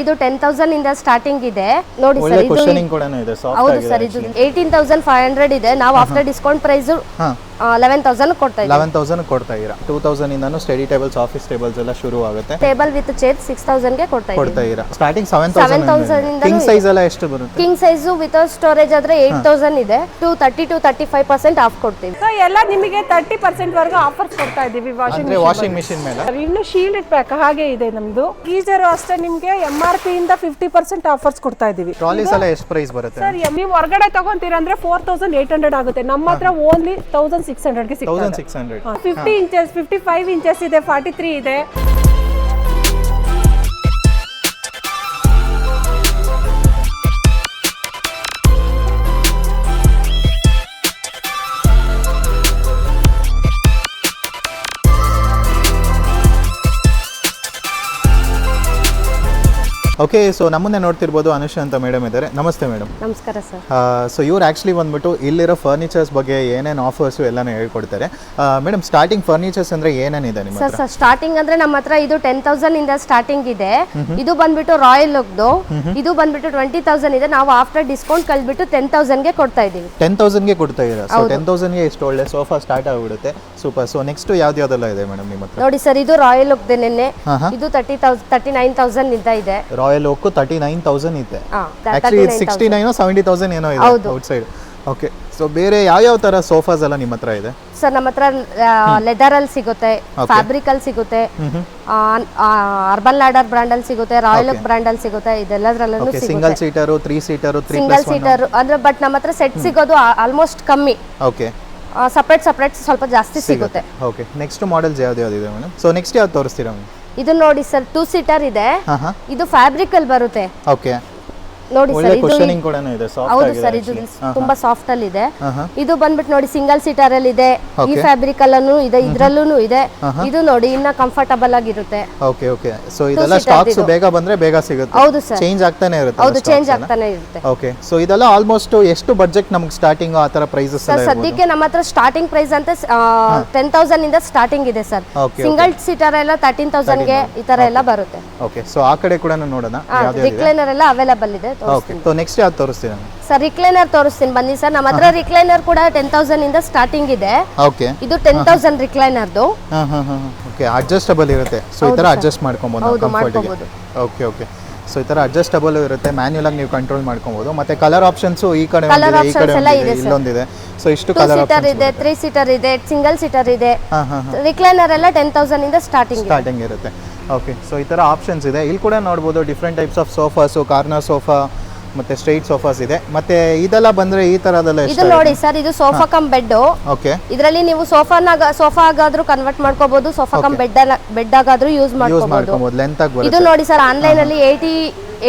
ಇದು 10,000 ಇಂದ ಸ್ಟಾರ್ಟಿಂಗ್ ಇದೆ ನೋಡಿ ಸರ್. ಇದು ಕ್ವಶ್ಚನಿಂಗ್ ಕೂಡ ಇದೆ, ಸಾಫ್ಟ್ ಹೌದು ಆಗಿದೆ. ಸರ್, ಇದು 18,500 ಇದೆ. ನಾವು ಆಫ್ಟರ್ ಡಿಸ್ಕೌಂಟ್ ಪ್ರೈಸ್ 11,000 ಕೊಡ್ತಾ ಇದ್ದೀವಿ. 11,000 ಕೊಡ್ತಾ ಇದ್ದೀರಾ. 2,000 ಇಂದಾನು ಸ್ಟಡಿ ಟೇಬಲ್ಸ್, ಆಫೀಸ್ ಟೇಬಲ್ಸ್ ಎಲ್ಲ ಶುರು ಆಗುತ್ತೆ. ಟೇಬಲ್ ವಿತ್ ಚೇರ್ 6,000 ಗೆ ಕೊಡ್ತಾ ಇದ್ದೀರಾ. ಸ್ಟಾರ್ಟಿಂಗ್ 7,000 ಇಂದ. ಕಿಂಗ್ ಸೈಜ್ ಎಲ್ಲ ಎಷ್ಟು ಬರುತ್ತೆ? ಕಿಂಗ್ ಸೈಜ್ ವಿತ್ ಸ್ಟೋರೇಜ್ ಆದ್ರೆ 8,000 ಇದೆ. 30-35% ಆಫ್ ಕೊಡ್ತೀವಿ. ಸೊ ಎಲ್ಲ ನಿಮಗೆ 30% ವರೆಗೂ ಆಫರ್ಸ್ ಕೊಡ್ತಾ ಇದೀವಿ ವಾಷಿಂಗ್ ಮಿಷಿನ್ ಮೇಲೆ. ಇನ್ನು ಶೀಲ್ಡ್ ಪ್ಯಾಕ್ ಹಾಗೆ ಇದೆ ನಮ್ದು. ಗೀಜರ್ ಅಷ್ಟೇ ನಿಮಗೆ MRP ಇಂದ 50% ಆಫರ್ಸ್ ಕೊಡ್ತಾ ಇದೀವಿ. ಟ್ರಾಲೀಸ್ ಎಲ್ಲ ಎಷ್ಟು ಪ್ರೈಸ್ ಬರುತ್ತೆ ಸರ್ ನೀವು ಹೊರಗಡೆ ತಗೊಂತೀರಂದ್ರೆ 4,800 ಆಗುತ್ತೆ. ನಮ್ಮ ಹತ್ರ ಓನ್ಲಿ 1,600 ಗೆ ಸಿಗ್ತದೆ. 1,600. 50 ಇಂಚಸ್, 55 ಇಂಚಸ್ ಇದೆ, 43 ಇದೆ. ಓಕೆ, ಸೊ ನಮ್ಮನ್ನೇ ನೋಡ್ತಿರ್ಬೋದು ಅನುಷಾ ಅಂತ ಮೇಡಮ್ ಇದ್ದಾರೆ. ನಮಸ್ತೆ ಮೇಡಮ್. ನಮಸ್ಕಾರ ಸರ್. ಸೊ ಇವ್ರು ಆ್ಯಕ್ಚುಲಿ ಬಂದ್ಬಿಟ್ಟು ಇಲ್ಲಿರೋ ಫರ್ನಿಚರ್ಸ್ ಬಗ್ಗೆ ಏನೇನು ಆಫರ್ಸು ಎಲ್ಲನೂ ಹೇಳ್ಕೊಡ್ತಾರೆ. ಮೇಡಮ್, ಸ್ಟಾರ್ಟಿಂಗ್ ಫರ್ನಿಚರ್ಸ್ ಅಂದರೆ ಏನೇನಿದೆ ನಿಮ್ಮ ಹತ್ರ? ಸರ್ ಸ್ಟಾರ್ಟಿಂಗ್ ಅಂದರೆ ನಮ್ಮ ಹತ್ರ ಇದು 10,000 ಇಂದ ಸ್ಟಾರ್ಟಿಂಗ್ ಇದೆ. ಇದು ಬಂದ್ಬಿಟ್ಟು ರಾಯಲ್ ಲುಕ್ದು. ಇದು ಬಂದ್ಬಿಟ್ಟು 20,000 ಇದೆ. ನಾವು ಆಫ್ಟರ್ ಡಿಸ್ಕೌಂಟ್ ಕಳ್ಬಿಟ್ಟು 10,000 ಗೆ ಕೊಡ್ತಾ ಇದ್ದೀವಿ. 10,000 ಗೆ ಕೊಡ್ತಾ ಇದ್ದೀರಾ? ಸೊ 10,000 ಗೆ ಎಷ್ಟು ಒಳ್ಳೆ ಸೋಫಾ ಸ್ಟಾರ್ಟ್ ಆಗಿಬಿಡುತ್ತೆ. ಸೂಪರ್. ಸೊ ನೆಕ್ಸ್ಟ್ ಯಾವ್ದೆಲ್ಲ ಇದೆ ಮೇಡಮ್ ನಿಮ್ಮ ಹತ್ರ? ನೋಡಿ ಸರ್, ಇದು ರಾಯಲ್ ಲುಕ್ ನಿನ್ನೆ ಇದು 39,000 ಇಂದ ಇದೆ. ರಾಯಲ್ ಓಕ್ 39,000 ಇದೆ. ಆಕ್ಚುಲಿ 69 70,000 ಏನೋ ಇದೆ ಔಟ್ ಸೈಡ್. ಓಕೆ, ಸೊ ಬೇರೆ ಯಾವ ತರ ಸೋಫಾಸ್ ಎಲ್ಲ ನಿಮ್ಮ ಹತ್ರ ಇದೆ? ಸರ್ ನಮ್ಮ ಹತ್ರ ಲೆದರ್ ಅಲ್ಲಿ ಸಿಗುತ್ತೆ, ಫ್ಯಾಬ್ರಿಕ್ ಅಲ್ಲಿ ಸಿಗುತ್ತೆ, ಅರ್ಬನ್ ಲ್ಯಾಡರ್ ಬ್ರ್ಯಾಂಡ್ ಅಲ್ಲಿ ಸಿಗುತ್ತೆ, ರಾಯಲ್ ಬ್ರ್ಯಾಂಡ್ ಅಲ್ಲಿ ಸಿಗುತ್ತೆ. ಇದೆಲ್ಲದರಲ್ಲೂ ಸಿಗುತ್ತೆ. Single seater, 3 seater, single seater ಅಂದ್ರೆ ಬಟ್ ನಮ್ಮ ಹತ್ರ ಸೆಟ್ ಸಿಗೋದು ಆಲ್ಮೋಸ್ಟ್ ಕಮ್ಮಿ. ಓಕೆ, ಸಪರೇಟ್ ಸ್ವಲ್ಪ ಜಾಸ್ತಿ ಸಿಗುತ್ತೆ. ಓಕೆ, ನೆಕ್ಸ್ಟ್ ಮಾಡೆಲ್ಸ್ ಯಾವ್ದು ಇದೆ ಮೇಡಮ್? ಸೊ ನೆಕ್ಸ್ಟ್ ಯಾವ್ದು ತೋರಿಸ್ತೀರಾ ಮೇಡಮ್? ಇದು ನೋಡಿ ಸರ್, 2 ಸೀಟರ್ ಇದೆ. ಇದು ಫ್ಯಾಬ್ರಿಕ್ ಅಲ್ಲಿ ಬರುತ್ತೆ. ಓಕೆ, ನೋಡಿ ಸರ್, ಇದು ಕ್ವಶ್ಚನಿಂಗ್ ಕೂಡ ಇದೆ, ಸಾಫ್ಟ್ ಹೌದು ಆಗಿದೆ. ಸರ್, ಇದು ತುಂಬಾ ಸಾಫ್ಟ್ ಅಲ್ಲಿ ಇದೆ. ಇದು ಬಂದ್ಬಿಟ್ಟು ನೋಡಿ ಸಿಂಗಲ್ ಸೀಟರ್ ಅಲ್ಲಿ ಇದೆ, ಈ ಫ್ಯಾಬ್ರಿಕ್ ಅಲ್ಲೂ ಇದೆ, ಇದ್ರಲ್ಲೂ ಇದೆ. ಇದು ನೋಡಿ ಇನ್ನ ಕಂಫರ್ಟಬಲ್ ಆಗಿರುತ್ತೆ. ಓಕೆ ಓಕೆ, ಸೊ ಇದೆಲ್ಲ ಸ್ಟಾಕ್ಸ್ ಬೇಗ ಬಂದ್ರೆ ಬೇಗ ಸಿಗುತ್ತೆ. ಹೌದು ಸರ್, ಚೇಂಜ್ ಆಗ್ತಾನೆ ಇರುತ್ತೆ. ಹೌದು, ಚೇಂಜ್ ಆಗ್ತಾನೆ ಇರುತ್ತೆ. ಓಕೆ, ಸೊ ಇದೆಲ್ಲ ಆಲ್ಮೋಸ್ಟ್ ಎಷ್ಟು ಬಜೆಟ್ ನಮಗೆ ಸ್ಟಾರ್ಟಿಂಗ್ ಆ ತರ ಪ್ರೈಸಸ್ ಸರ್? ಸದ್ಯಕ್ಕೆ ನಮ್ಮ ಹತ್ರ ಸ್ಟಾರ್ಟಿಂಗ್ ಪ್ರೈಸ್ ಅಂತ 10,000 ಇಂದ ಸ್ಟಾರ್ಟಿಂಗ್ ಇದೆ ಸರ್. ಸಿಂಗಲ್ ಸೀಟರ್ ಎಲ್ಲ 13,000 ಗೆ ಈ ತರ ಎಲ್ಲ ಬರುತ್ತೆ. ಓಕೆ, ಸೊ ಆ ಕಡೆ ಕೂಡ ನೋಡೋಣ ಯಾವ್ದು ಇದೆ. ರಿಕ್ಲೈನರ್ ಎಲ್ಲ ಅವೈಲೇಬಲ್ ಇದೆ. ಓಕೆ, ಸೊ ನೆಕ್ಸ್ಟ್ ಯಾವ್ದು ತೋರಿಸ್ತೀರಾ ಸರ್? ರಿಕ್ಲೈನರ್ ತೋರಿಸ್ತೀನಿ ಬನ್ನಿ ಸರ್. ನಮ್ಮ ಹತ್ರ ರಿಕ್ಲೈನರ್ ಕೂಡ 10,000 ಇಂದ ಸ್ಟಾರ್ಟಿಂಗ್ ಇದೆ. ಓಕೆ, ಇದು 10,000 ರಿಕ್ಲೈನರ್ದು. ಓಕೆ, ಅಡ್ಜಸ್ಟಬಲ್ ಇರುತ್ತೆ. ಸೊ ಈ ತರ ಅಡ್ಜಸ್ಟ್ ಮಾಡ್ಕೊಬಹುದು ಕಂಫರ್ಟ್. ಓಕೆ ಓಕೆ, ಸೊ ಈ ತರ ಅಡ್ಜಸ್ಟಬಲ್ ಇರುತ್ತೆ. ಮ್ಯಾನ್ಯುಯಲ್ ಆಗಿ ನೀವು ಕಂಟ್ರೋಲ್ ಮಾಡ್ಕೊಬಹುದು. ಮತ್ತೆ ಕಲರ್ ಆಪ್ಷನ್ಸ್ ಈ ಕಡೆ ಒಂದಿದೆ, ಈ ಕಡೆ ಒಂದಿದೆ, ಇಲ್ಲೊಂದಿದೆ. ಸೊ ಇಷ್ಟು ಕಲರ್ ಸೀಟರ್ ಇದೆ, 3 ಸೀಟರ್ ಇದೆ, ಸಿಂಗಲ್ ಸೀಟರ್ ಇದೆ. ರಿಕ್ಲೈನರ್ ಎಲ್ಲ 10,000 ಇಂದ ಸ್ಟಾರ್ಟಿಂಗ್ ಇರುತ್ತೆ. ಓಕೆ, ಸೊ ಈ ತರ ಆಪ್ಷನ್ಸ್ ಇದೆ. ಇಲ್ಲಿ ಕೂಡ ನೋಡಬಹುದು different types of sofas, corner sofa ಮತ್ತೆ ಸ್ಟ್ರೈಟ್ ಸೋಫಾಸ್ ಇದೆ. ಮತ್ತೆ ಇದೆಲ್ಲ ಬಂದ್ರೆ ಈ ತರದೆಲ್ಲ ಇದು ನೋಡಿ ಸರ್, ಇದು ಸೋಫಾ ಕಮ್ ಬೆಡ್. ಓಕೆ, ಇದರಲ್ಲಿ ನೀವು ಸೋಫಾ ಆಗಾದ್ರೂ ಕನ್ವರ್ಟ್ ಮಾಡ್ಕೋಬಹುದು, ಸೋಫಾ ಕಮ್ ಬೆಡ್ ಆಗಾದ್ರೂ ಯೂಸ್ ಮಾಡ್ಕೋಬಹುದು. ಲೆಂತ್ ಆಗಿ ಬರುತ್ತೆ. ಇದು ನೋಡಿ ಸರ್, ಆನ್ಲೈನ್ ಅಲ್ಲಿ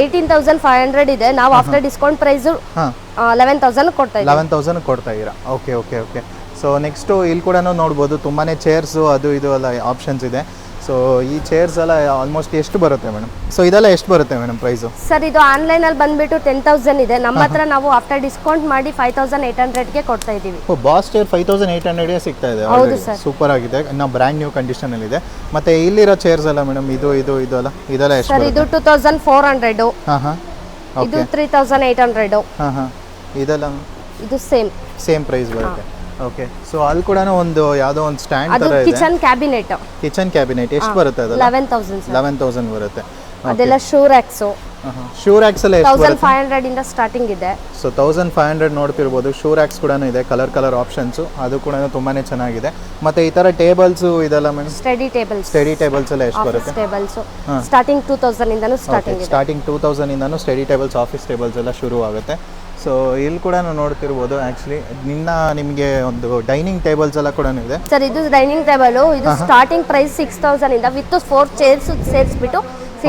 18,500 ಇದೆ. ನಾವು ಆಫ್ಟರ್ ಡಿಸ್ಕೌಂಟ್ ಪ್ರೈಸ್ 11,000 ಕೊಡ್ತಾ ಇದ್ದೀವಿ. 11,000 ಕೊಡ್ತಾ ಇದ್ದೀರಾ? Okay okay okay. So next ಇಲ್ಲಿ ಕೂಡ ನೋಡ್ಬೋದು ತುಂಬಾನೇ ಚೇರ್ಸ್ ಅದು ಇದು ಎಲ್ಲ ಆಪ್ಷನ್ಸ್ ಇದೆ. ಸೊ ಈ ಚೇರ್ಸ್ ಎಲ್ಲ ಆಲ್ಮೋಸ್ಟ್ ಎಷ್ಟು ಬರುತ್ತೆ ಮೇಡಮ್? ಸೊ ಇದೆಲ್ಲ ಎಷ್ಟು ಬರುತ್ತೆ ಮೇಡಮ್ ಪ್ರೈಸು? ಸರ್ ಇದು ಆನ್ಲೈನ್ ಅಲ್ಲಿ ಬಂದ್ಬಿಟ್ಟು 10,000 ಇದೆ. ನಮ್ಮ ಹತ್ರ ನಾವು ಆಫ್ಟರ್ ಡಿಸ್ಕೌಂಟ್ ಮಾಡಿ 5,800 ಗೆ ಕೊಡ್ತಾ ಇದೀವಿ. ಬಾಸ್ ಚೇರ್ 5,800 ಗೆ ಸಿಗ್ತಾ ಇದೆ. ಸೂಪರ್ ಆಗಿದೆ, ಇನ್ನು ಬ್ರ್ಯಾಂಡ್ ನ್ಯೂ ಕಂಡೀಷನ್ ಅಲ್ಲಿ ಇದೆ. ಮತ್ತೆ ಇಲ್ಲಿರೋ ಚೇರ್ಸ್ ಎಲ್ಲ ಮೇಡಮ್ ಇದು ಇದೆಲ್ಲ ಎಷ್ಟು ಸರ್? ಇದು 2,400. ಇದು 3,800. ಇದೆಲ್ಲ ಇದು ಸೇಮ್ ಪ್ರೈಸ್ ಬರುತ್ತೆ. ಓಕೆ, ಸೊ ಅಲ್ಲಿ ಕೂಡ ಒಂದು ಯಾವುದೋ ಒಂದು ಸ್ಟ್ಯಾಂಡ್ ತರ ಇದೆ. ಕಿಚನ್ ಕ್ಯಾಬಿನೆಟ್ ಎಷ್ಟು ಬರುತ್ತೆ? ಅದು 11,000 ಬರುತ್ತೆ. ಅದೆಲ್ಲ ಶೂ ರ್ಯಾಕ್ಸ್. ಶೂ ರ್ಯಾಕ್ಸ್ ಎಲ್ಲ 1,500 ಇಂದ ಸ್ಟಾರ್ಟಿಂಗ್ ಇದೆ. ಸೊ 1,500 ನೋಡ್ತಿರ್ಬೋದು. ಶೂ ರ್ಯಾಕ್ಸ್ ಕೂಡ ಇದೆ, ಕಲರ್ ಆಪ್ಷನ್ಸ್, ಅದು ಕೂಡ ತುಂಬಾನೇ ಚೆನ್ನಾಗಿದೆ. ಮತ್ತೆ ಈ ತರ ಟೇಬಲ್ಸ್ ಇದೆಲ್ಲ ಮೇಡಮ್? ಸ್ಟಡಿ ಟೇಬಲ್ಸ್ ಎಲ್ಲ ಎಷ್ಟು ಬರುತ್ತೆ? ಸ್ಟಾರ್ಟಿಂಗ್ 2,000 ಇಂದನೂ ಸ್ಟಾರ್ಟಿಂಗ್ 2,000 ಇಂದನೂ ಸ್ಟಡಿ ಟೇಬಲ್ಸ್, ಆಫೀಸ್ ಟೇಬಲ್ಸ್ ಎಲ್ಲ ಶುರು ಆಗುತ್ತೆ. ಸೊ ಇಲ್ಲಿ ಕೂಡ ನೋಡ್ತಿರ್ಬೋದು. ಆಕ್ಚುಲಿ ನಿಮಗೆ ಒಂದು ಡೈನಿಂಗ್ ಟೇಬಲ್ಸ್ ಎಲ್ಲ ಕೂಡ ಇದೆ ಸರ್. ಇದು ಡೈನಿಂಗ್ ಟೇಬಲ್. ಇದು ಸ್ಟಾರ್ಟಿಂಗ್ ಪ್ರೈಸ್ 6,000 ಇಂದ ವಿತ್ 4 ಚೇರ್ಸ್ ಸೇರಿಸ್ಬಿಟ್ಟು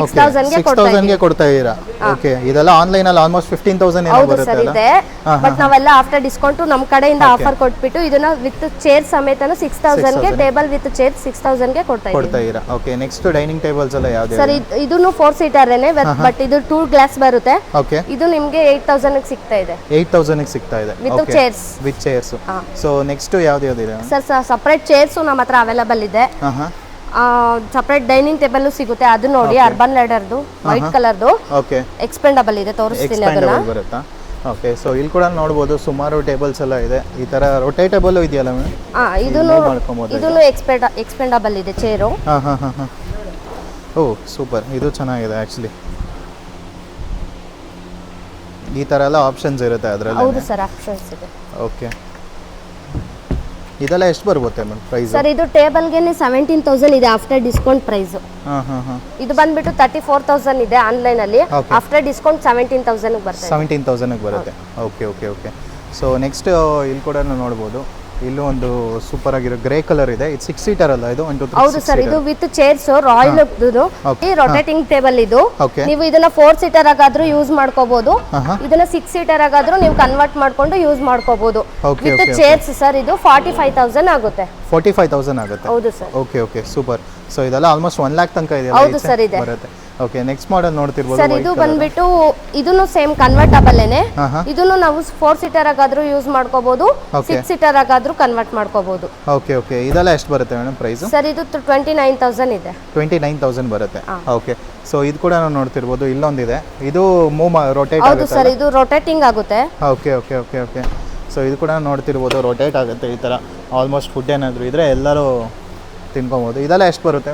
6,000 ಗೆ ಕೊಡ್ತಾ ಇದ್ದೀರಾ? ಓಕೆ, ಇದೆಲ್ಲ ಆನ್ಲೈನ್ ಅಲ್ಲಿ ಆಲ್ಮೋಸ್ಟ್ 15,000 ಏನೋ ಬರುತ್ತೆ ಅಲ್ಲ? ಬಟ್ ನಾವೆಲ್ಲ ಆಫ್ಟರ್ ಡಿಸ್ಕೌಂಟ್ ನಮ್ಮ ಕಡೆಯಿಂದ ಆಫರ್ ಕೊಟ್ಬಿಟ್ಟು ಇದನ್ನ ವಿತ್ ಚೇರ್ ಸಮೇತನು 6,000 ಗೆ, ಟೇಬಲ್ ವಿತ್ ಚೇರ್ 6,000 ಗೆ ಕೊಡ್ತಾ ಇದ್ದೀರಾ? ಓಕೆ, ನೆಕ್ಸ್ಟ್ ಡೈನಿಂಗ್ ಟೇಬಲ್ಸ್ ಎಲ್ಲ ಯಾವ್ದು ಸರ್? ಇದನ್ನು 4 ಸೀಟರ್ ಏನೇ, ಬಟ್ ಇದು 2 ಗ್ಲಾಸ್ ಬರುತ್ತೆ. ಓಕೆ, ಇದು ನಿಮಗೆ 8,000 ಗೆ ಸಿಗ್ತಾ ಇದೆ. 8,000 ಗೆ ಸಿಗ್ತಾ ಇದೆ ವಿತ್ ಚೇರ್ಸ್. ಸೊ ನೆಕ್ಸ್ಟ್ ಯಾವ್ದು ಇದೆ ಸರ್? ಸಪರೇಟ್ ಚೇರ್ಸ್ ನಮ್ಮ ಹತ್ರ ಅವೈಲೇಬಲ್ ಇದೆ. ಸಪರೇಟ್ ಡೈನಿಂಗ್ ಟೇಬಲ್ ಸಿಗುತ್ತೆ, ಅದು ನೋಡಿ ಅರ್ಬನ್ ಲ್ಯಾಡರ್ದು ವೈಟ್ ಕಲರ್ದು ಓಕೆ ಎಕ್ಸ್ಪೆಂಡಬಲ್ ಇದೆ, ತೋರಿಸ್ತೀನಿ ಅದನ್ನ. ಎಕ್ಸ್ಪ್ಯಾಂಡಬಲ್ ಬರುತ್ತಾ? ಓಕೆ, ಸೊ ಇಲ್ಲಿ ಕೂಡ ನೋಡ್ಬೋದು ಸುಮಾರು ಟೇಬಲ್ಸ್ ಎಲ್ಲ ಇದೆ. ಈ ತರ ರೊಟೇಟಬಲ್ ಇದೆಯಲ್ಲ ಮೇಡಮ್? ಇದನ್ನು ಎಕ್ಸ್ಪೆಂಡಬಲ್ ಇದೆ ಚೇರು. ಹಾಂ. ಓ ಸೂಪರ್, ಇದು ಚೆನ್ನಾಗಿದೆ ಆ್ಯಕ್ಚುಲಿ. ಈ ಥರ ಎಲ್ಲ ಆಪ್ಷನ್ಸ್ ಇರುತ್ತೆ ಅದರಲ್ಲಿ? ಹೌದು ಸರ್, ಆಪ್ಷನ್ಸ್ ಇದೆ. ಓಕೆ, ಇದೆಲ್ಲ ಎಷ್ಟು ಬರುತ್ತೆ ಮೇಡಮ್ ಪ್ರೈಸ್? ಸರ್ ಇದು ಟೇಬಲ್ಗೆ 17,000 ಇದೆ ಆಫ್ಟರ್ ಡಿಸ್ಕೌಂಟ್ ಪ್ರೈಸ್. ಹಾಂ. ಇದು ಬಂದ್ಬಿಟ್ಟು 34,000 ಇದೆ ಆನ್ಲೈನ್ ಅಲ್ಲಿ, ಆಫ್ಟರ್ ಡಿಸ್ಕೌಂಟ್ 17,000 ಬರುತ್ತೆ. 17,000 ಬರುತ್ತೆ. ಓಕೆ. ಸೊ ನೆಕ್ಸ್ಟ್ ಇಲ್ಲಿ ಕೂಡ ನೋಡ್ಬೋದು, ಇಲ್ಲೂ ಒಂದು ಸೂಪರ್ ಆಗಿರೋ ಗ್ರೇ ಕಲರ್ ಇದೆ. ಇದು 6 ಸೀಟರ್ ಅಲ್ಲ ಇದು? 1 2 3 ಹೌದು ಸರ್, ಇದು with chairs royal rotating table ಇದು. ನೀವು ಇದನ್ನ 4 ಸೀಟರ್ ಆಗಾದ್ರೂ ಯೂಸ್ ಮಾಡ್ಕೋಬಹುದು, ಇದನ್ನ 6 ಸೀಟರ್ ಆಗಾದ್ರೂ ನೀವು ಕನ್ವರ್ಟ್ ಮಾಡ್ಕೊಂಡು ಯೂಸ್ ಮಾಡ್ಕೋಬಹುದು. ವಿತ್ ಚೇರ್ಸ್ ಸರ್ ಇದು 45,000 ಆಗುತ್ತೆ. 45,000 ಆಗುತ್ತೆ? ಹೌದು ಸರ್. Okay super. ಸೊ ಇದೆಲ್ಲ ಆಲ್ಮೋಸ್ಟ್ 1 lakh ತನಕ ಇದೆ? ಹೌದು ಸರ್, ಇದೆ ಬರುತ್ತೆ. ಓಕೆ, ನೆಕ್ಸ್ಟ್ ಮಾಡೆಲ್ ನೋಡ್ತಿರ್ಬೋದು ಸರ್. ಇದು ಬಂದ್ಬಿಟ್ಟು ಇದನ್ನು ಸೇಮ್ ಕನ್ವರ್ಟಬಲ್ ಏನೆ, ಇದನ್ನು ನಾವು 4 ಸೀಟರ್ ಆಗಾದ್ರೂ ಯೂಸ್ ಮಾಡ್ಕೋಬಹುದು, 6 ಸೀಟರ್ ಆಗಾದ್ರೂ ಕನ್ವರ್ಟ್ ಮಾಡ್ಕೋಬಹುದು. ಓಕೆ. ಇದೆಲ್ಲ ಎಷ್ಟು ಬರುತ್ತೆ ಮೇಡಮ್ ಪ್ರೈಸ್? ಸರ್ ಇದು 29,000 ಇದೆ. 29,000 ಬರುತ್ತೆ. ಓಕೆ, ಸೊ ಇದು ಕೂಡ ನಾವು ನೋಡ್ತಿರ್ಬೋದು, ಇಲ್ಲೊಂದಿದೆ, ಇದು ರೊಟೇಟ್ ಹೌದು ಸರ್, ಇದು ರೊಟೇಟಿಂಗ್ ಆಗುತ್ತೆ. ಓಕೆ. ಸೊ ಇದು ಕೂಡ ನೋಡ್ತಿರ್ಬೋದು, ರೊಟೇಟ್ ಆಗುತ್ತೆ ಈ ಥರ. ಆಲ್ಮೋಸ್ಟ್ ಫುಡ್ ಏನಾದರೂ ಇದ್ರೆ ಎಲ್ಲರೂ ತಿನ್ಕೊಬೋದು. ಇದೆಲ್ಲ ಎಷ್ಟು ಬರುತ್ತೆ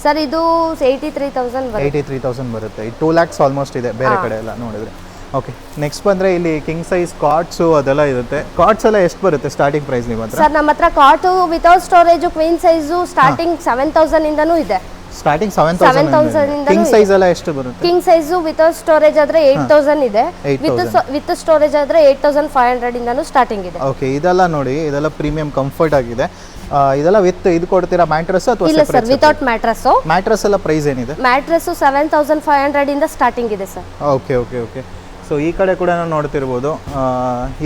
ಸರ್? ಇದು 83,000 ಬರುತ್ತೆ. 83,000 ಬರುತ್ತೆ. ಇದು 2 lakhs ಆಲ್ಮೋಸ್ಟ್ ಇದೆ ಬೇರೆ ಕಡೆ ಎಲ್ಲ ನೋಡಿದ್ರೆ. ಓಕೆ, ನೆಕ್ಸ್ಟ್ ಬಂದರೆ ಇಲ್ಲಿ ಕಿಂಗ್ ಸೈಜ್ ಕಾಟ್ಸು ಅದೆಲ್ಲ ಇರುತ್ತೆ. ಕಾಟ್ಸ್ ಎಲ್ಲ ಎಷ್ಟು ಬರುತ್ತೆ ಸ್ಟಾರ್ಟಿಂಗ್ ಪ್ರೈಸ್ ನಿಮ್ಮ ಹತ್ರ? ಸರ್ ನಮ್ಮ ಹತ್ರ ಕಾಟು without storage queen size starting 7,000 ಇಂದನೂ ಇದೆ. ಸ್ಟಾರ್ಟಿಂಗ್ 7,000 ಕಿಂಗ್ ಸೈಜ್ ಎಲ್ಲ ಎಷ್ಟು ಬರುತ್ತೆ? ಕಿಂಗ್ ಸೈಜು ವಿತೌಟ್ ಸ್ಟೋರೇಜ್ ಆದ್ರೆ 8,000 ಇದೆ, ವಿತ್ ಸ್ಟೋರೇಜ್ ಆದ್ರೆ 8,500 ಇಂದನೂ ಸ್ಟಾರ್ಟಿಂಗ್ ಇದೆ. ಓಕೆ, ಇದೆಲ್ಲ ನೋಡಿ, ಇದೆಲ್ಲ ಪ್ರೀಮಿಯಂ ಕಂಫರ್ಟ್ ಆಗಿದೆ. ಇದೆಲ್ಲ ವಿತ್ ಇದು ಕೊಡ್ತೀರಾ ಮ್ಯಾಟ್ರೆಸ್ ಅಥವಾ? ಇಲ್ಲ ಸರ್, ವಿತೌಟ್ ಮ್ಯಾಟ್ರೆಸ್. ಮ್ಯಾಟ್ರೆಸ್ ಎಲ್ಲ ಪ್ರೈಸ್ ಏನಿದೆ? ಮ್ಯಾಟ್ರೆಸ್ 7,500 ಇಂದ ಸ್ಟಾರ್ಟಿಂಗ್ ಇದೆ ಸರ್. ಓಕೆ. ಸೊ ಈ ಕಡೆ ಕೂಡ ನೋಡ್ತಿರ್ಬೋದು,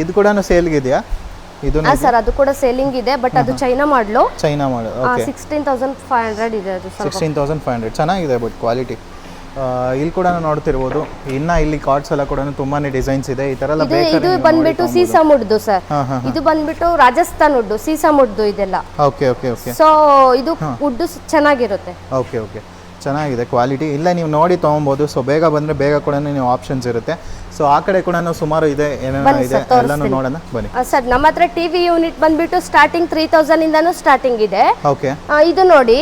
ಇದು ಕೂಡ ಸೇಲ್ಗಿದೆಯಾ? ಇದು ಸರ್ ಅದು ಕೂಡ ಸೇಲಿಂಗ್ ಇದೆ, ಬಟ್ ಅದು ಚೈನಾ ಮಾಡಲು. ಓಕೆ, 16,500 ಇದೆ ಅದು. 16,500 ಚೆನ್ನಾಗಿದೆ ಬಟ್ ಕ್ವಾಲಿಟಿ. ಇಲ್ಲಿ ಕೂಡ ನೋಡ್ತಿರ್ಬೋದು, ಇನ್ನ ಇಲ್ಲಿ ಕಾರ್ಡ್ಸ್ ಎಲ್ಲ ಕೂಡ ತುಂಬಾನೇ ಡಿಸೈನ್ಸ್ ಇದೆ. ಈ ತರ ಎಲ್ಲ ಇದು ಬಂದ್ಬಿಟ್ಟು ಸೀಸಮ್ ವುಡ್ದು ಸರ್. ಇದು ಬಂದ್ಬಿಟ್ಟು ರಾಜಸ್ಥಾನ್ ವುಡ್, ಸೀಸಮ್ ವುಡ್ದು ಇದೆಲ್ಲ. ಓಕೆ. ಸೊ ಇದು ವುಡ್ ಚೆನ್ನಾಗಿರುತ್ತೆ. ಓಕೆ, ಚೆನ್ನಾಗಿದೆ ಕ್ವಾಲಿಟಿ. ಇಲ್ಲ ನೀವು ನೋಡಿ ತೊಗೊಬೋದು. ಸೊ ಬೇಗ ಬಂದರೆ ಬೇಗ ಕೂಡ ನೀವು ಆಪ್ಷನ್ಸ್ ಇರುತ್ತೆ. ಸೊ ಆ ಕಡೆ ಕೂಡ ಸುಮಾರು ಇದೆ, ಏನೇನೋ ಇದೆ ಎಲ್ಲನೂ ನೋಡೋಣ ಬನ್ನಿ. ಸರ್ ನಮ್ಮ ಹತ್ರ ಟಿವಿ ಯೂನಿಟ್ ಬಂದ್ಬಿಟ್ಟು ಸ್ಟಾರ್ಟಿಂಗ್ 3,000 ಇಂದನೂ ಸ್ಟಾರ್ಟಿಂಗ್ ಇದೆ. ಓಕೆ, ಇದು ನೋಡಿ,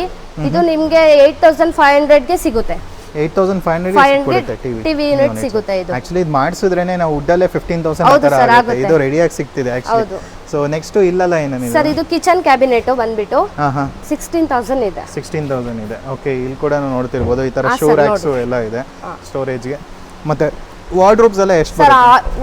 ಇದು ನಿಮಗೆ 8,500ಗೆ ಸಿಗುತ್ತೆ. 8,500 ಟಿವಿ ಯೂನಿಟ್ ಸಿಗುತ್ತೆ. ಇದು ಆಕ್ಚುಲಿ ಇದು ಮಾಡಿಸಿದ್ರೇನೆ ನಾವು ವುಡ್ಡಲ್ಲೇ 15,000 ತರ ಆಗುತ್ತೆ. ಇದು ರೆಡಿಯಾಗಿ ಸಿಗ್ತಿದೆ ಆಕ್ಚುಲಿ. ಸೊ ನೆಕ್ಸ್ಟ್ ಇಲ್ಲೆಲ್ಲ ಏನೇನಿದೆ ಸರ್? ಇದು ಕಿಚನ್ ಕ್ಯಾಬಿನೆಟ್ ಬಂದ್ಬಿಟ್ಟು 16,000 ಇದೆ. 16,000 ಇದೆ. ಓಕೆ, ಇಲ್ಲಿ ಕೂಡ ನೋಡ್ತಿರ್ಬೋದು, ಈ ತರ ಶೂ ರ್ಯಾಕ್ಸ್ ಎಲ್ಲ ಇದೆ ಸ್ಟೋರೇಜ್ಗೆ. ಮತ್ತೆ ವಾರ್ಡ್ರೋಬ್ಸ್ ಎಲ್ಲ ಎಷ್ಟು ಸರ್?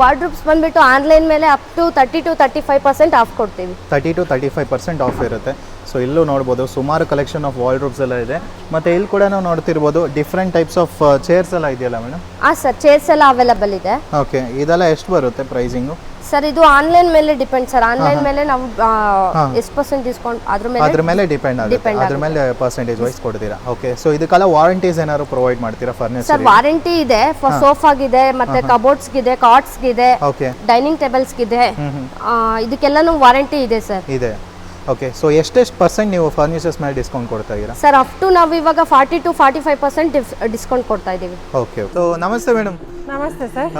ವಾರ್ಡ್ರೋಬ್ಸ್ ಬಂದ್ಬಿಟ್ಟು ಆನ್ಲೈನ್ ಮೇಲೆ ಅಪ್ ಟು 30 to 35% ಆಫ್ ಕೊಡ್ತೀವಿ. 30 to 35% ಆಫ್ ಇರುತ್ತೆ. ಸೊ ಇಲ್ಲೂ ನೋಡ್ಬೋದು ಸುಮಾರು ಕಲೆಕ್ಷನ್ ಆಫ್ ವಾರ್ಡ್ರೋಬ್ಸ್ ಎಲ್ಲ ಇದೆ. ಮತ್ತೆ ಇಲ್ಲಿ ಕೂಡ ನಾವು ನೋಡ್ತಿರ್ಬೋದು ಡಿಫ್ರೆಂಟ್ ಟೈಪ್ಸ್ ಆಫ್ ಚೇರ್ಸ್ ಎಲ್ಲ ಇದೆಯಲ್ಲ ಮೇಡಮ್? ಸರ್ ಚೇರ್ಸ್ ಎಲ್ಲ ಅವೈಲಬಲ್ ಇದೆ. ಓಕೆ, ಇದೆಲ್ಲ ಎಷ್ಟು ಬರುತ್ತೆ ಪ್ರೈಸಿಂಗು? ಸರ್ ಇದು ಆನ್ಲೈನ್ ಮೇಲೆ ಡಿಪೆಂಡ್ ಸರ್. ಆನ್ಲೈನ್ ಮೇಲೆ ನಾವು ಎಷ್ಟು % ಡಿಸ್ಕೌಂಟ್ ಅದ್ರ ಮೇಲೆ ಡಿಪೆಂಡ್ ಆಗುತ್ತೆ. ಅದ್ರ ಮೇಲೆ ಪರ್ಸೆಂಟೇಜ್ ವೈಸ್ ಕೊಡ್ತೀರಾ? ಓಕೆ, ಸೊ ಇದಕ್ಕೆಲ್ಲ ವಾರಂಟೀಸ್ ಏನಾದ್ರು ಪ್ರೊವೈಡ್ ಮಾಡ್ತೀರಾ ಫರ್ನಿಚರ್? ಸರ್ ವಾರಂಟಿ ಇದೆ, ಸೋಫಾಗಿದೆ, ಮತ್ತೆ ಕಬೋರ್ಡ್ಸ್ಗಿದೆ, ಕಾಟ್ಸ್ಗಿದೆ, ಡೈನಿಂಗ್ ಟೇಬಲ್ಸ್ಗಿದೆ, ಇದಕ್ಕೆಲ್ಲನೂ ವಾರಂಟಿ ಇದೆ ಸರ್. ಇದೆ. ಓಕೆ, ಸೊ ಎಷ್ಟೆಷ್ಟು % ನೀವು ಫರ್ನಿಚರ್ಸ್ ಮೇಲೆ ಡಿಸ್ಕೌಂಟ್ ಕೊಡ್ತಾ ಇದ್ದೀರಾ? ಸರ್ ಅಪ್ ಟು ನಾವು ಇವಾಗ 40 to 45% ಡಿಸ್ಕೌಂಟ್ ಕೊಡ್ತಾ ಇದ್ದೀವಿ. ಓಕೆ, ಸೊ ನಮಸ್ತೆ ಮೇಡಮ್. ನಮಸ್ತೆ ಸರ್.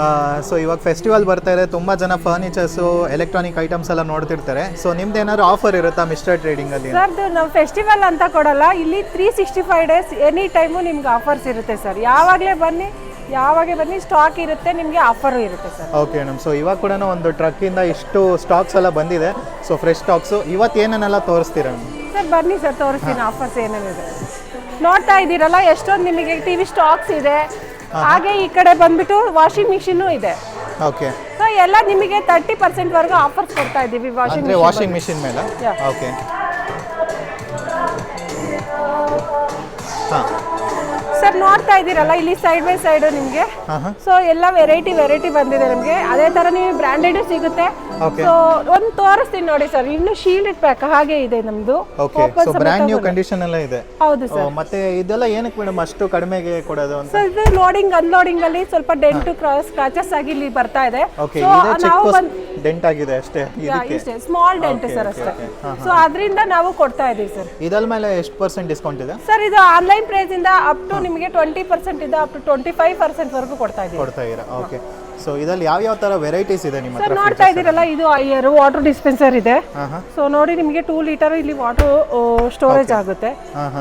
ಸೊ ಇವಾಗ ಫೆಸ್ಟಿವಲ್ ಬರ್ತಾ ಇದೆ, ತುಂಬ ಜನ ಫರ್ನಿಚರ್ಸು ಎಲೆಕ್ಟ್ರಾನಿಕ್ ಐಟಮ್ಸ್ ಎಲ್ಲ ನೋಡ್ತಿರ್ತಾರೆ. ಸೊ ನಿಮ್ದು ಏನಾದ್ರು ಆಫರ್ ಇರುತ್ತಾ ಮಿಸ್ಟರ್ ಟ್ರೇಡಿಂಗ್ ಅಲ್ಲಿ? ಸರ್ ನಾವು ಫೆಸ್ಟಿವಲ್ ಅಂತ ಕೊಡಲ್ಲ, ಇಲ್ಲಿ 365 days ಎನಿ ಟೈಮು ನಿಮ್ಗೆ ಆಫರ್ಸ್ ಇರುತ್ತೆ ಸರ್. ಯಾವಾಗಲೇ ಬನ್ನಿ ಸ್ಟಾಕ್ ಇರುತ್ತೆ, ನಿಮಗೆ ಆಫರು ಇರುತ್ತೆ ಸರ್. ಓಕೆ ಮೇಡಮ್, ಸೊ ಇವಾಗ ಕೂಡ ಒಂದು ಟ್ರಕ್ಕಿಂದ ಇಷ್ಟು ಸ್ಟಾಕ್ಸ್ ಎಲ್ಲ ಬಂದಿದೆ. ಸೊ ಫ್ರೆಶ್ ಸ್ಟಾಕ್ಸು ಇವತ್ತು ಏನೇನೆಲ್ಲ ತೋರಿಸ್ತೀರಾ ಸರ್? ಬನ್ನಿ ಸರ್, ತೋರಿಸ್ತೀನಿ ಆಫರ್ಸ್ ಏನೇನಿದೆ. ನೋಡ್ತಾ ಇದ್ದೀರಲ್ಲ ಎಷ್ಟೊಂದು ನಿಮಗೆ ಟಿವಿ ಸ್ಟಾಕ್ಸ್ ಇದೆ. ಹಾಗೆ ಈ ಕಡೆ ಬಂದ್ಬಿಟ್ಟು ವಾಷಿಂಗ್ ಮಿಷಿನು ಇದೆ. ಓಕೆ, ಸೊ ಎಲ್ಲ ನಿಮಗೆ 30% ವರೆಗೂ ಆಫರ್ಸ್ ಕೊಡ್ತಾ ಇದ್ದೀವಿ ವಾಷಿಂಗ್ ಮಿಷಿನ್ ಮೇಲೆ. ಓಕೆ, ಹಾಂ ಸರ್ ನೋಡ್ತಾ ಇದ್ದೀರಲ್ಲ ಇಲ್ಲಿ ಸೈಡ್ ಬೈ ಸೈಡ್ ನಿಮಗೆ. ಸೊ ಎಲ್ಲ ವೆರೈಟಿ ಬಂದಿದೆ ನಿಮಗೆ. ಅದೇ ಥರ ನೀವು ಬ್ರ್ಯಾಂಡೆಡ್ ಸಿಗುತ್ತೆ, Okay. ಸೊ ಒಂದು ತೋರಿಸ್ತೀನಿ ನೋಡಿ ಸರ್, ಇನ್ನು ಶೀಲ್ಡ್ ಪ್ಯಾಕ್ ಹಾಗೆ ಇದೆ ನಮ್ದು. Okay, so brand new condition ಎಲ್ಲ ಇದೆ. ಹೌದು ಸರ್. ಮತ್ತೆ ಇದೆಲ್ಲ ಏನಕ್ಕೆ ಮೇಡಮ್ ಅಷ್ಟು ಕಡಿಮೆಗೆ ಕೊಡೋದು ಅಂತ? ಸರ್ ಇದು ಲೋಡಿಂಗ್ ಅನ್ಲೋಡಿಂಗ್ ಅಲ್ಲಿ ಸ್ವಲ್ಪ ಡೆಂಟ್ ಸ್ಕ್ರಾಚಸ್ ಆಗಿ ಇಲ್ಲಿ ಬರ್ತಾ ಇದೆ. ಓಕೆ, ಸೊ ಇದೆ ನಾವು ಚಿಕ್ಕ ಡೆಂಟ್ ಆಗಿದೆ ಅಷ್ಟೇ ಇದಕ್ಕೆ. ಇಷ್ಟೇ ಸ್ಮಾಲ್ ಡೆಂಟ್ ಸರ್ ಅಷ್ಟೇ. ಸೊ ಅದರಿಂದ ನಾವು ಕೊಡ್ತಾ ಇದೀವಿ ಸರ್. ಇದರ ಮೇಲೆ ಎಷ್ಟು % ಡಿಸ್ಕೌಂಟ್ ಇದೆ ಸರ್ ಇದು ಆನ್ಲೈನ್ ಪ್ರೈಸ್ ಇಂದ ಅಪ್ ಟು ನಿಮಗೆ 20% ಇಂದ ಅಪ್ ಟು 25% ವರೆಗೂ ಕೊಡ್ತಾ ಇದೀವಿ. ಓಕೆ, ಸೊ ಇದರಲ್ಲಿ ಯಾವ ತರ ವೆರೈಟೀಸ್ ಇದೆ ನಿಮ್ಮ ಸರ್ ಹತ್ರ? ನೋಡ್ತಾ ಇದ್ದೀರಲ್ಲ, ಇದು ಐಯರ್ ವಾಟರ್ ಡಿಸ್ಪೆನ್ಸರ್ ಇದೆ. ಸೊ ನೋಡಿ ನಿಮಗೆ 2 ಲೀಟರ್ ಇಲ್ಲಿ ವಾಟರ್ ಸ್ಟೋರೇಜ್ ಆಗುತ್ತೆ.